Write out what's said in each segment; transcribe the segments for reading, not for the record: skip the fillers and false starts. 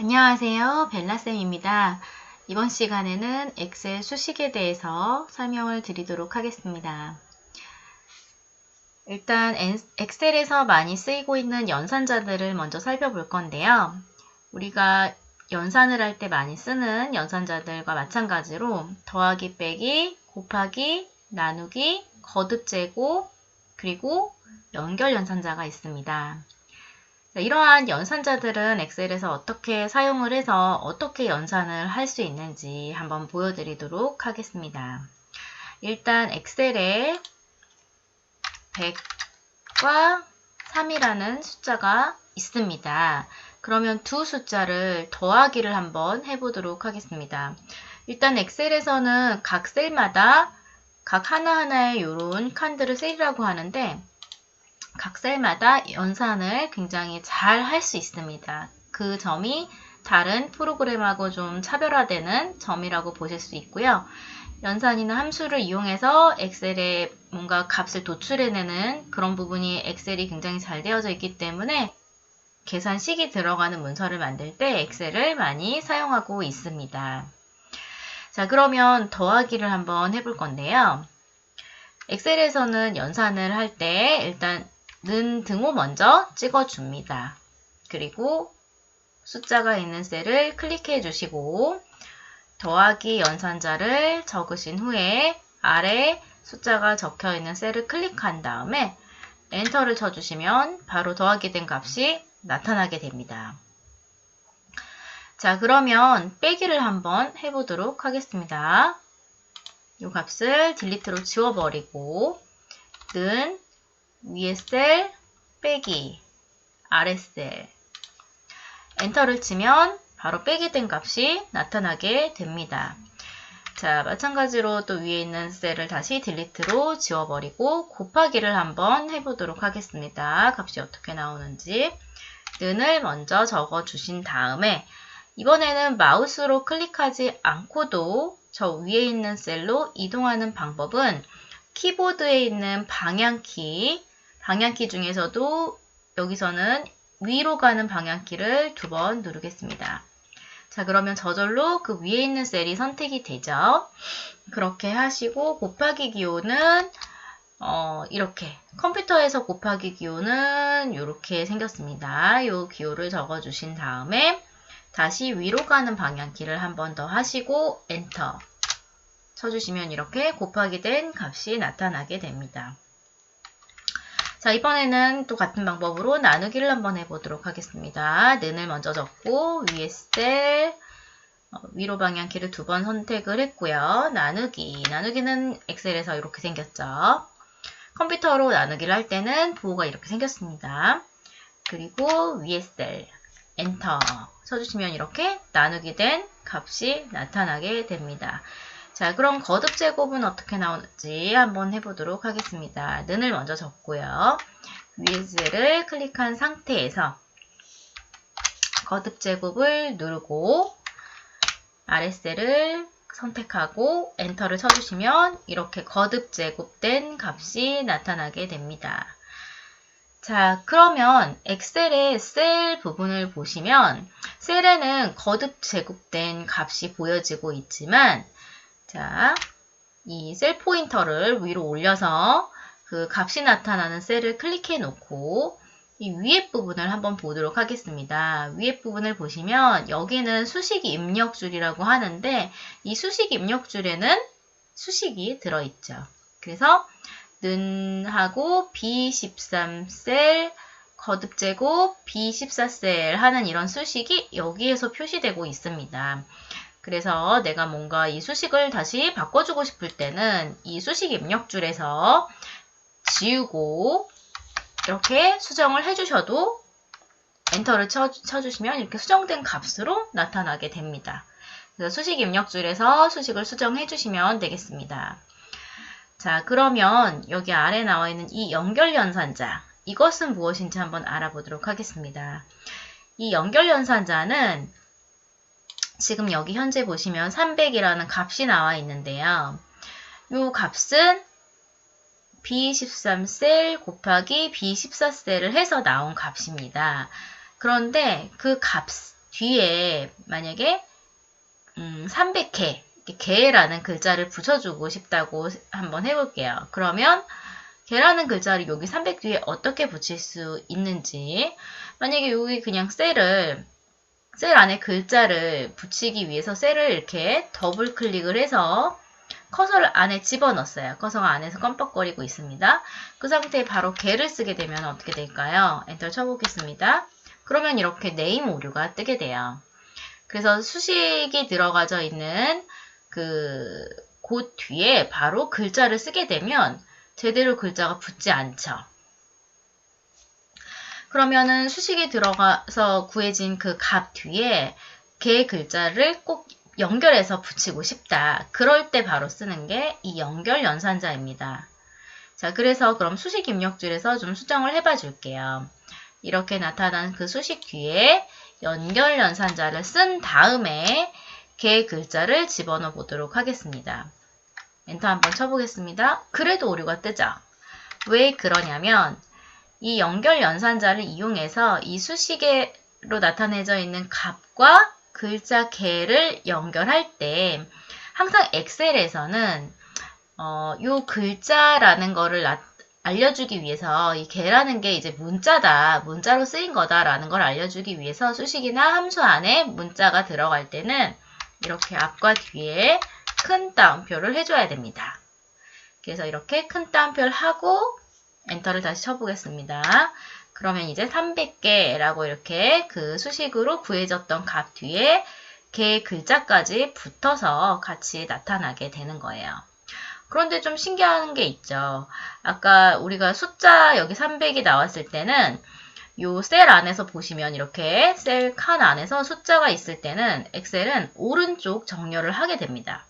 안녕하세요. 벨라쌤입니다. 이번 시간에는 엑셀 수식에 대해서 설명을 드리도록 하겠습니다. 일단 엑셀에서 많이 쓰이고 있는 연산자들을 먼저 살펴볼 건데요. 우리가 연산을 할 때 많이 쓰는 연산자들과 마찬가지로 더하기, 빼기, 곱하기, 나누기, 거듭 제곱, 그리고 연결 연산자가 있습니다. 이러한 연산자들은 엑셀에서 어떻게 사용을 해서 어떻게 연산을 할 수 있는지 한번 보여드리도록 하겠습니다. 일단 엑셀에 100과 3이라는 숫자가 있습니다. 그러면 두 숫자를 더하기를 한번 해보도록 하겠습니다. 일단 엑셀에서는 각 셀마다 각 하나하나의 이런 칸들을 셀이라고 하는데 각 셀마다 연산을 굉장히 잘 할 수 있습니다. 그 점이 다른 프로그램하고 좀 차별화되는 점이라고 보실 수 있고요. 연산이나 함수를 이용해서 엑셀에 뭔가 값을 도출해내는 그런 부분이 엑셀이 굉장히 잘 되어져 있기 때문에 계산식이 들어가는 문서를 만들 때 엑셀을 많이 사용하고 있습니다. 자, 그러면 더하기를 한번 해볼 건데요. 엑셀에서는 연산을 할 때 일단 는 등호 먼저 찍어줍니다. 그리고 숫자가 있는 셀을 클릭해 주시고 더하기 연산자를 적으신 후에 아래 숫자가 적혀 있는 셀을 클릭한 다음에 엔터를 쳐주시면 바로 더하기 된 값이 나타나게 됩니다. 자, 그러면 빼기를 한번 해보도록 하겠습니다. 이 값을 딜리트로 지워버리고 는 위에 셀 빼기 아래 셀 엔터를 치면 바로 빼기 된 값이 나타나게 됩니다. 자, 마찬가지로 또 위에 있는 셀을 다시 딜리트로 지워버리고 곱하기를 한번 해보도록 하겠습니다. 값이 어떻게 나오는지 는을 먼저 적어주신 다음에 이번에는 마우스로 클릭하지 않고도 저 위에 있는 셀로 이동하는 방법은 키보드에 있는 방향키 중에서도 여기서는 위로 가는 방향키를 2번 누르겠습니다. 자, 그러면 저절로 그 위에 있는 셀이 선택이 되죠. 그렇게 하시고 곱하기 기호는 이렇게 컴퓨터에서 곱하기 기호는 이렇게 생겼습니다. 이 기호를 적어주신 다음에 다시 위로 가는 방향키를 한 번 더 하시고 엔터 쳐주시면 이렇게 곱하기 된 값이 나타나게 됩니다. 자, 이번에는 또 같은 방법으로 나누기를 한번 해보도록 하겠습니다. 는을 먼저 적고 위에 셀 위로 방향키를 2번 선택을 했고요. 나누기는 엑셀에서 이렇게 생겼죠. 컴퓨터로 나누기를 할 때는 부호가 이렇게 생겼습니다. 그리고 위에 셀 엔터 쳐주시면 이렇게 나누기 된 값이 나타나게 됩니다. 자, 그럼 거듭 제곱은 어떻게 나오는지 한번 해보도록 하겠습니다. 는을 먼저 적고요. 위에 셀을 클릭한 상태에서 거듭 제곱을 누르고 아래 셀을 선택하고 엔터를 쳐주시면 이렇게 거듭 제곱된 값이 나타나게 됩니다. 자, 그러면 엑셀의 셀 부분을 보시면 셀에는 거듭 제곱된 값이 보여지고 있지만 자, 이 셀 포인터를 위로 올려서 그 값이 나타나는 셀을 클릭해 놓고 이 위에 부분을 한번 보도록 하겠습니다. 위에 부분을 보시면 여기는 수식 입력줄이라고 하는데 이 수식 입력줄에는 수식이 들어있죠. 그래서 는하고 B13셀 거듭제곱 B14셀 하는 이런 수식이 여기에서 표시되고 있습니다. 그래서 내가 뭔가 이 수식을 다시 바꿔주고 싶을 때는 이 수식 입력줄에서 지우고 이렇게 수정을 해주셔도 엔터를 쳐주시면 이렇게 수정된 값으로 나타나게 됩니다. 그래서 수식 입력줄에서 수식을 수정해 주시면 되겠습니다. 자, 그러면 여기 아래 나와 있는 이 연결연산자 이것은 무엇인지 한번 알아보도록 하겠습니다. 이 연결연산자는 지금 여기 현재 보시면 300이라는 값이 나와 있는데요. 이 값은 B13셀 곱하기 B14셀을 해서 나온 값입니다. 그런데 그 값 뒤에 만약에 300개, 개라는 글자를 붙여주고 싶다고 한번 해볼게요. 그러면 개라는 글자를 여기 300 뒤에 어떻게 붙일 수 있는지, 만약에 여기 그냥 셀 안에 글자를 붙이기 위해서 셀을 이렇게 더블 클릭을 해서 커서를 안에 집어넣었어요. 커서가 안에서 껌뻑거리고 있습니다. 그 상태에 바로 개를 쓰게 되면 어떻게 될까요? 엔터 쳐보겠습니다. 그러면 이렇게 네임 오류가 뜨게 돼요. 그래서 수식이 들어가져 있는 곳 뒤에 바로 글자를 쓰게 되면 제대로 글자가 붙지 않죠. 그러면은 수식이 들어가서 구해진 그 값 뒤에 개 글자를 꼭 연결해서 붙이고 싶다. 그럴 때 바로 쓰는 게 이 연결 연산자입니다. 자, 그래서 그럼 수식 입력줄에서 좀 수정을 해봐 줄게요. 이렇게 나타난 그 수식 뒤에 연결 연산자를 쓴 다음에 개 글자를 집어넣어 보도록 하겠습니다. 엔터 한번 쳐보겠습니다. 그래도 오류가 뜨죠? 왜 그러냐면 이 연결 연산자를 이용해서 이 수식으로 나타내져 있는 값과 글자 개를 연결할 때 항상 엑셀에서는 요 글자라는 거를 알려주기 위해서 이 개라는 게 이제 문자다, 문자로 쓰인 거다라는 걸 알려주기 위해서 수식이나 함수 안에 문자가 들어갈 때는 이렇게 앞과 뒤에 큰 따옴표를 해줘야 됩니다. 그래서 이렇게 큰 따옴표를 하고 엔터를 다시 쳐보겠습니다. 그러면 이제 300개라고 이렇게 그 수식으로 구해졌던 값 뒤에 개 글자까지 붙어서 같이 나타나게 되는 거예요. 그런데 좀 신기한 게 있죠. 아까 우리가 숫자 여기 300이 나왔을 때는 요 셀 안에서 보시면 이렇게 셀 칸 안에서 숫자가 있을 때는 엑셀은 오른쪽 정렬을 하게 됩니다.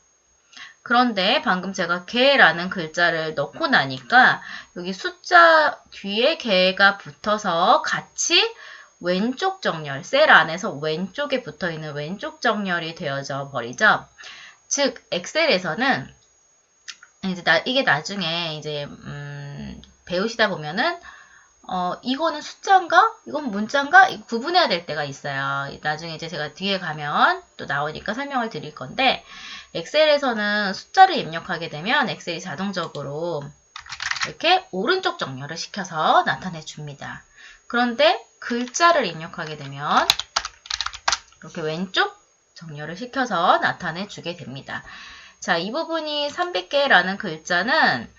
그런데 방금 제가 개라는 글자를 넣고 나니까 여기 숫자 뒤에 개가 붙어서 같이 왼쪽 정렬, 셀 안에서 왼쪽에 붙어 있는 왼쪽 정렬이 되어져 버리죠. 즉, 엑셀에서는 이게 나중에 이제 배우시다 보면은 이거는 숫자인가? 이건 문자인가? 이거 구분해야 될 때가 있어요. 나중에 이제 제가 뒤에 가면 또 나오니까 설명을 드릴 건데, 엑셀에서는 숫자를 입력하게 되면 엑셀이 자동적으로 이렇게 오른쪽 정렬을 시켜서 나타내 줍니다. 그런데 글자를 입력하게 되면 이렇게 왼쪽 정렬을 시켜서 나타내 주게 됩니다. 자, 이 부분이 300개라는 글자는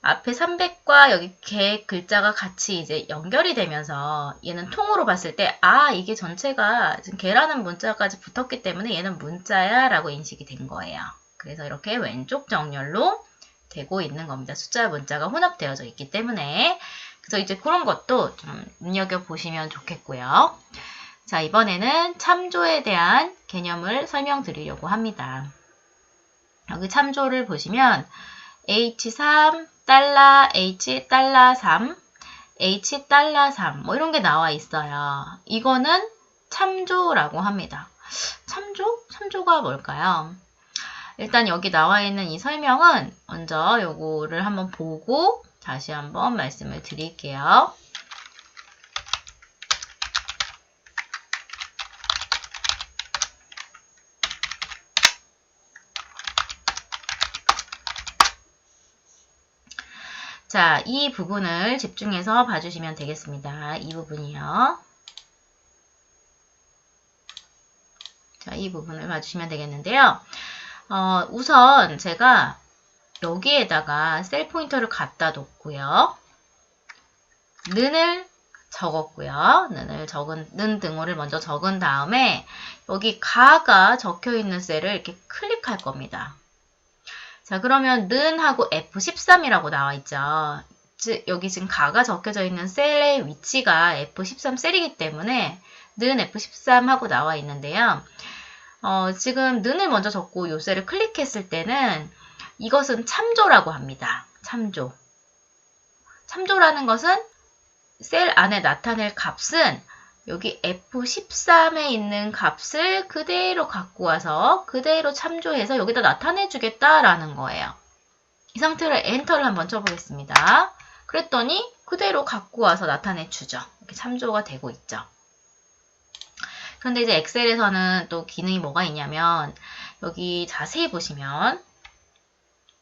앞에 300과 여기 개 글자가 같이 이제 연결이 되면서 얘는 통으로 봤을 때 이게 전체가 지금 개라는 문자까지 붙었기 때문에 얘는 문자야 라고 인식이 된 거예요. 그래서 이렇게 왼쪽 정렬로 되고 있는 겁니다. 숫자와 문자가 혼합되어져 있기 때문에. 그래서 이제 그런 것도 좀 눈여겨보시면 좋겠고요. 자, 이번에는 참조에 대한 개념을 설명드리려고 합니다. 여기 참조를 보시면 H3 달러, H 달러 3, H 달러 3 뭐 이런 게 나와 있어요. 이거는 참조라고 합니다. 참조? 참조가 뭘까요? 일단 여기 나와 있는 이 설명은 먼저 요거를 한번 보고 다시 한번 말씀을 드릴게요. 자, 이 부분을 집중해서 봐주시면 되겠습니다. 이 부분이요. 자, 이 부분을 봐주시면 되겠는데요. 우선 제가 여기에다가 셀 포인터를 갖다 놓고요. 는을 적었고요. 는 등호를 먼저 적은 다음에 여기 가가 적혀 있는 셀을 이렇게 클릭할 겁니다. 자, 그러면 는하고 F13이라고 나와 있죠. 즉, 여기 지금 가가 적혀져 있는 셀의 위치가 F13 셀이기 때문에 는 F13 하고 나와 있는데요. 지금 는을 먼저 적고 요 셀을 클릭했을 때는 이것은 참조라고 합니다. 참조. 참조라는 것은 셀 안에 나타낼 값은 여기 F13에 있는 값을 그대로 갖고 와서 그대로 참조해서 여기다 나타내 주겠다라는 거예요. 이 상태로 엔터를 한번 쳐보겠습니다. 그랬더니 그대로 갖고 와서 나타내 주죠. 이렇게 참조가 되고 있죠. 그런데 이제 엑셀에서는 또 기능이 뭐가 있냐면 여기 자세히 보시면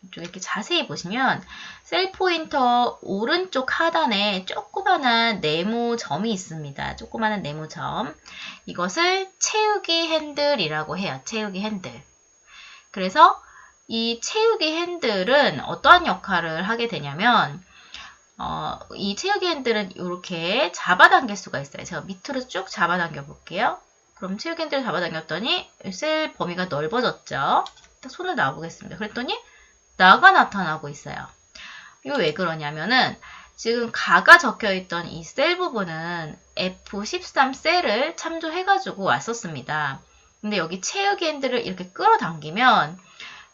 이쪽 이렇게 자세히 보시면 셀 포인터 오른쪽 하단에 조그마한 네모점이 있습니다. 조그마한 네모점. 이것을 채우기 핸들이라고 해요. 채우기 핸들. 그래서 이 채우기 핸들은 어떠한 역할을 하게 되냐면 이 채우기 핸들은 이렇게 잡아당길 수가 있어요. 제가 밑으로 쭉 잡아당겨 볼게요. 그럼 채우기 핸들을 잡아당겼더니 셀 범위가 넓어졌죠. 손을 놔보겠습니다. 그랬더니 나가 나타나고 있어요. 이거 왜 그러냐면은 지금 가가 적혀있던 이 셀 부분은 F13 셀을 참조해가지고 왔었습니다. 근데 여기 채우기 핸들을 이렇게 끌어당기면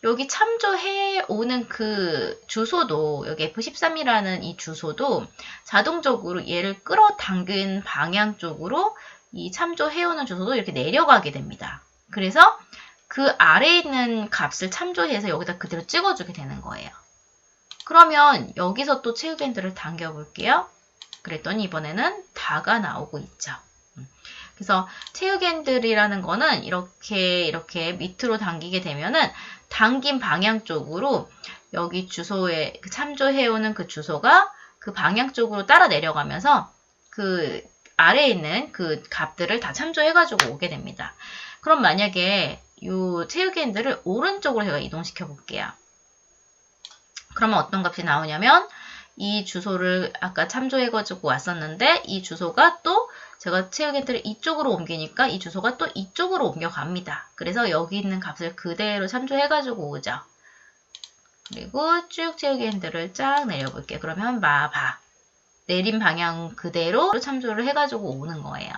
여기 참조해 오는 그 주소도 여기 F13이라는 이 주소도 자동적으로 얘를 끌어당긴 방향 쪽으로 이 참조해 오는 주소도 이렇게 내려가게 됩니다. 그래서 그 아래에 있는 값을 참조해서 여기다 그대로 찍어주게 되는 거예요. 그러면 여기서 또 채우기 핸들을 당겨 볼게요. 그랬더니 이번에는 다가 나오고 있죠. 그래서 채우기 핸들이라는 거는 이렇게 밑으로 당기게 되면은 당긴 방향 쪽으로 여기 주소에 참조해오는 그 주소가 그 방향 쪽으로 따라 내려가면서 그 아래에 있는 그 값들을 다 참조해가지고 오게 됩니다. 그럼 만약에 이 채우기 핸들을 오른쪽으로 제가 이동시켜 볼게요. 그러면 어떤 값이 나오냐면 이 주소를 아까 참조해가지고 왔었는데 이 주소가 또 제가 채우기 핸들을 이쪽으로 옮기니까 이 주소가 또 이쪽으로 옮겨갑니다. 그래서 여기 있는 값을 그대로 참조해가지고 오죠. 그리고 쭉 채우기 핸들을 쫙 내려볼게요. 그러면 봐. 내린 방향 그대로 참조를 해가지고 오는 거예요.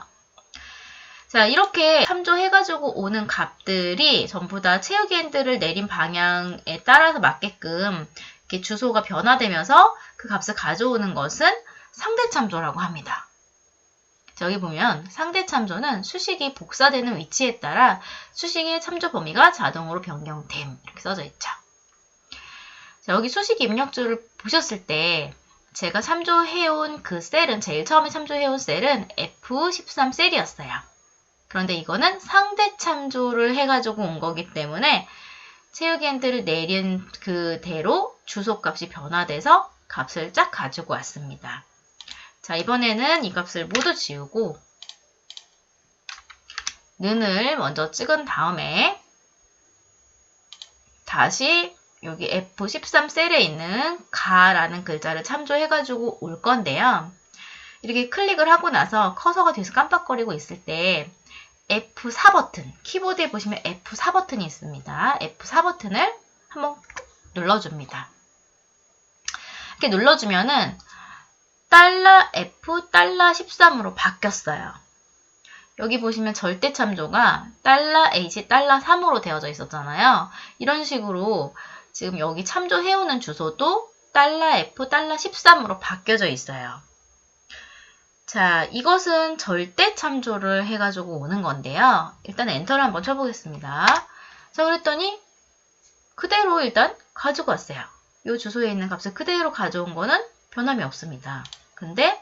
자, 이렇게 참조해가지고 오는 값들이 전부 다 채우기 핸들을 내린 방향에 따라서 맞게끔 이렇게 주소가 변화되면서 그 값을 가져오는 것은 상대 참조라고 합니다. 자, 여기 보면 상대 참조는 수식이 복사되는 위치에 따라 수식의 참조 범위가 자동으로 변경됨. 이렇게 써져 있죠. 자, 여기 수식 입력줄을 보셨을 때 제가 참조해온 그 셀은 제일 처음에 참조해온 셀은 F13 셀이었어요. 그런데 이거는 상대 참조를 해가지고 온 거기 때문에 채우기 핸들을 내린 그대로 주소값이 변화돼서 값을 쫙 가지고 왔습니다. 자, 이번에는 이 값을 모두 지우고 는을 먼저 찍은 다음에 다시 여기 F13 셀에 있는 가라는 글자를 참조해가지고 올 건데요. 이렇게 클릭을 하고 나서 커서가 뒤에서 깜빡거리고 있을 때 F4 버튼, 키보드에 보시면 F4 버튼이 있습니다. F4 버튼을 한번 눌러줍니다. 이렇게 눌러주면은 $F, $13으로 바뀌었어요. 여기 보시면 절대 참조가 $H, $3으로 되어져 있었잖아요. 이런 식으로 지금 여기 참조해오는 주소도 $F, $13으로 바뀌어져 있어요. 자, 이것은 절대 참조를 해가지고 오는 건데요. 일단 엔터를 한번 쳐보겠습니다. 자, 그랬더니 그대로 일단 가지고 왔어요. 이 주소에 있는 값을 그대로 가져온 거는 변함이 없습니다. 근데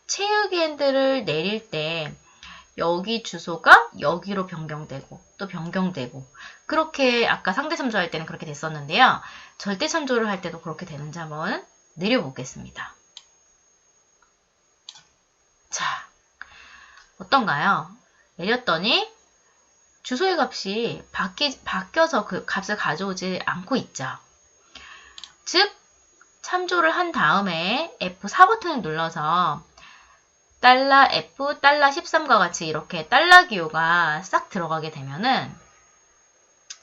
채우기 핸들을 내릴 때 여기 주소가 여기로 변경되고 또 변경되고 그렇게 아까 상대 참조할 때는 그렇게 됐었는데요. 절대 참조를 할 때도 그렇게 되는지 한번 내려보겠습니다. 자, 어떤가요? 내렸더니 주소의 값이 바뀌어서 그 값을 가져오지 않고 있죠. 즉, 참조를 한 다음에 F4 버튼을 눌러서 $F, $13과 같이 이렇게 달러 기호가 싹 들어가게 되면은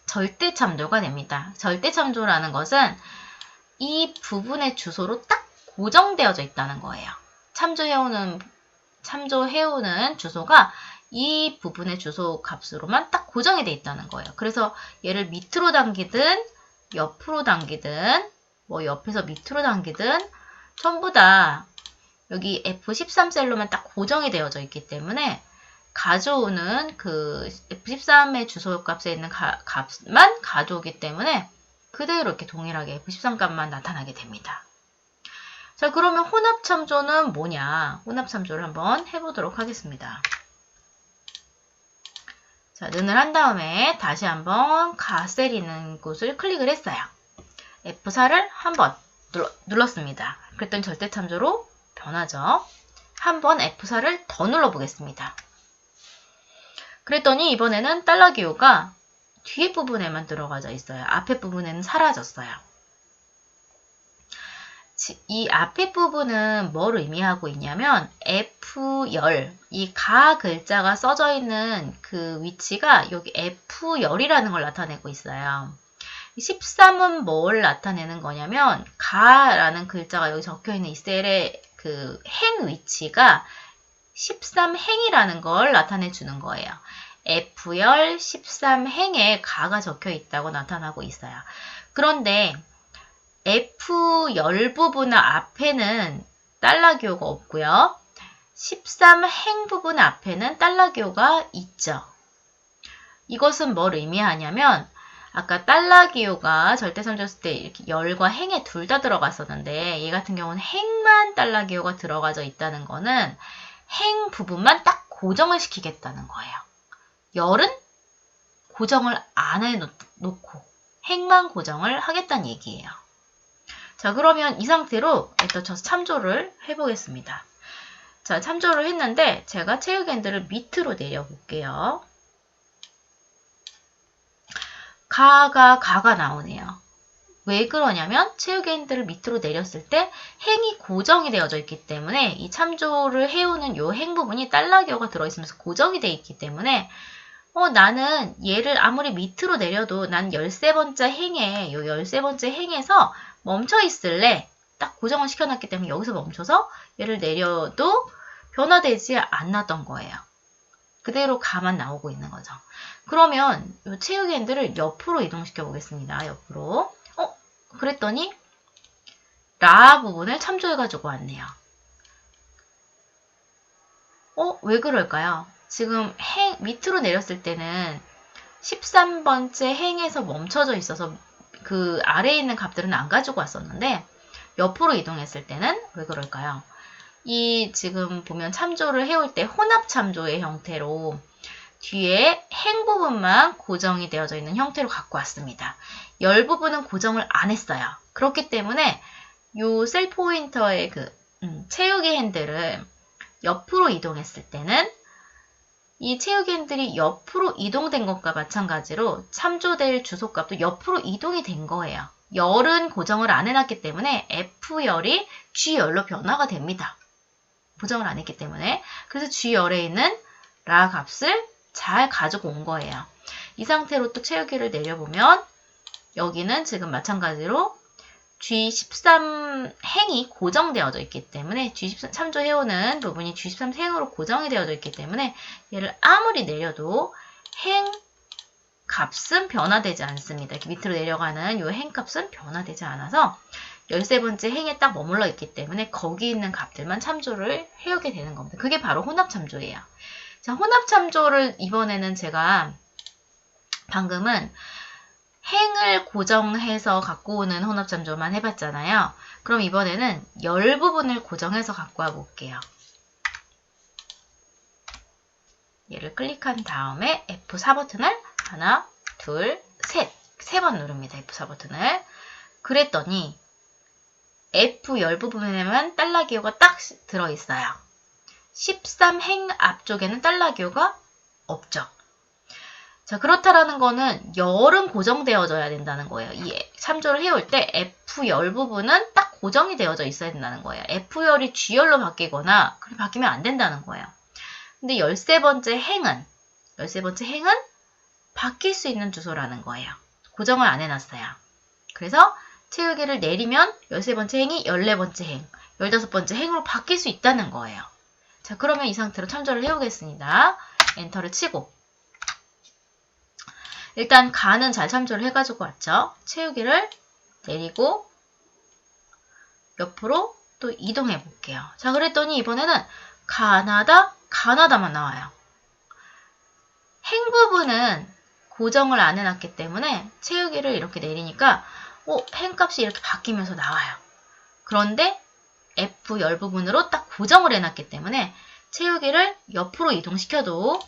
절대 참조가 됩니다. 절대 참조라는 것은 이 부분의 주소로 딱 고정되어져 있다는 거예요. 참조해오는 주소가 이 부분의 주소 값으로만 딱 고정이 되어 있다는 거예요. 그래서 얘를 밑으로 당기든 옆으로 당기든 뭐 옆에서 밑으로 당기든 전부 다 여기 F13 셀로만 딱 고정이 되어져 있기 때문에 가져오는 그 F13의 주소 값에 있는 값만 가져오기 때문에 그대로 이렇게 동일하게 F13 값만 나타나게 됩니다. 자, 그러면 혼합 참조는 뭐냐? 혼합 참조를 한번 해보도록 하겠습니다. 자, 는을 한 다음에 다시 한번 가셀 있는 곳을 클릭을 했어요. F4를 한번 눌렀습니다. 그랬더니 절대참조로 변하죠. 한번 F4를 더 눌러보겠습니다. 그랬더니 이번에는 달러 기호가 뒤에 부분에만 들어가져 있어요. 앞에 부분에는 사라졌어요. 이 앞에 부분은 뭘 의미하고 있냐면 F열, 이 가 글자가 써져 있는 그 위치가 여기 F열이라는 걸 나타내고 있어요. 13은 뭘 나타내는 거냐면 가라는 글자가 여기 적혀 있는 이 셀의 그 행 위치가 13행이라는 걸 나타내 주는 거예요. F열 13행에 가가 적혀 있다고 나타나고 있어요. 그런데 F열 부분 앞에는 달러 기호가 없고요. 13행 부분 앞에는 달러 기호가 있죠. 이것은 뭘 의미하냐면 아까 달러 기호가 절대sam조했을 때 이렇게 열과 행에 둘 다 들어갔었는데 얘 같은 경우는 행만 달러 기호가 들어가져 있다는 거는 행 부분만 딱 고정을 시키겠다는 거예요. 열은 고정을 안 해놓고 행만 고정을 하겠다는 얘기예요. 자, 그러면 이 상태로 엔터 쳐서 참조를 해보겠습니다. 자, 참조를 했는데 제가 체육 핸들을 밑으로 내려볼게요. 가가 나오네요. 왜 그러냐면 체육 핸들을 밑으로 내렸을 때 행이 고정이 되어져 있기 때문에 이 참조를 해오는 요 행 부분이 달러 기호가 들어있으면서 고정이 되어 있기 때문에 나는 얘를 아무리 밑으로 내려도 난 13번째 행에 요 13번째 행에서 멈춰 있을래. 딱 고정을 시켜놨기 때문에 여기서 멈춰서 얘를 내려도 변화되지 않았던 거예요. 그대로 가만 나오고 있는 거죠. 그러면 이 체육 핸들을 옆으로 이동시켜 보겠습니다. 옆으로. 그랬더니 라 부분을 참조해가지고 왔네요. 왜 그럴까요? 지금 밑으로 내렸을 때는 13번째 행에서 멈춰져 있어서 그 아래에 있는 값들은 안 가지고 왔었는데 옆으로 이동했을 때는 왜 그럴까요? 이 지금 보면 참조를 해올 때 혼합 참조의 형태로 뒤에 행 부분만 고정이 되어져 있는 형태로 갖고 왔습니다. 열 부분은 고정을 안 했어요. 그렇기 때문에 요 셀 포인터의 그 채우기 핸들을 옆으로 이동했을 때는 이 채우기 핸들이 옆으로 이동된 것과 마찬가지로 참조될 주소값도 옆으로 이동이 된 거예요. 열은 고정을 안 해놨기 때문에 F열이 G열로 변화가 됩니다. 고정을 안 했기 때문에. 그래서 G열에 있는 라 값을 잘 가지고 온 거예요. 이 상태로 또 채우기를 내려보면 여기는 지금 마찬가지로 G13행이 고정되어져 있기 때문에 G13 참조해오는 부분이 G13행으로 고정이 되어져 있기 때문에 얘를 아무리 내려도 행 값은 변화되지 않습니다. 이렇게 밑으로 내려가는 이 행 값은 변화되지 않아서 13번째 행에 딱 머물러 있기 때문에 거기 있는 값들만 참조를 해오게 되는 겁니다. 그게 바로 혼합 참조예요. 자, 혼합 참조를 이번에는 제가 방금은 행을 고정해서 갖고 오는 혼합 참조만 해봤잖아요. 그럼 이번에는 열 부분을 고정해서 갖고 와 볼게요. 얘를 클릭한 다음에 F4 버튼을 하나, 둘, 셋. 세 번 누릅니다. F4 버튼을. 그랬더니 F열 부분에만 달러 기호가 딱 들어있어요. 13행 앞쪽에는 달러 기호가 없죠. 자, 그렇다라는 거는 열은 고정되어져야 된다는 거예요. 이 참조를 해올 때 F열 부분은 딱 고정이 되어져 있어야 된다는 거예요. F열이 G열로 바뀌거나 그렇게 바뀌면 안 된다는 거예요. 근데 13번째 행은 바뀔 수 있는 주소라는 거예요. 고정을 안 해놨어요. 그래서 채우기를 내리면 13번째 행이 14번째 행, 15번째 행으로 바뀔 수 있다는 거예요. 자, 그러면 이 상태로 참조를 해보겠습니다. 엔터를 치고 일단 가는 잘 참조를 해가지고 왔죠. 채우기를 내리고 옆으로 또 이동해 볼게요. 자, 그랬더니 이번에는 가나다만 나와요. 행 부분은 고정을 안 해놨기 때문에 채우기를 이렇게 내리니까 행값이 이렇게 바뀌면서 나와요. 그런데 F열 부분으로 딱 고정을 해놨기 때문에 채우기를 옆으로 이동시켜도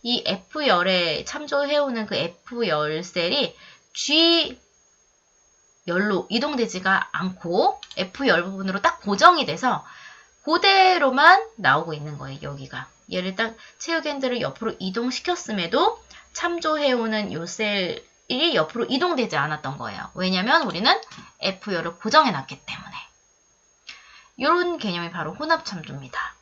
이 F열에 참조해오는 그 F열 셀이 G열로 이동되지가 않고 F열 부분으로 딱 고정이 돼서 그대로만 나오고 있는 거예요. 여기가. 얘를 딱 체육 핸들을 옆으로 이동시켰음에도 참조해오는 요 셀이 옆으로 이동되지 않았던 거예요. 왜냐면 우리는 F열을 고정해놨기 때문에. 이런 개념이 바로 혼합참조입니다.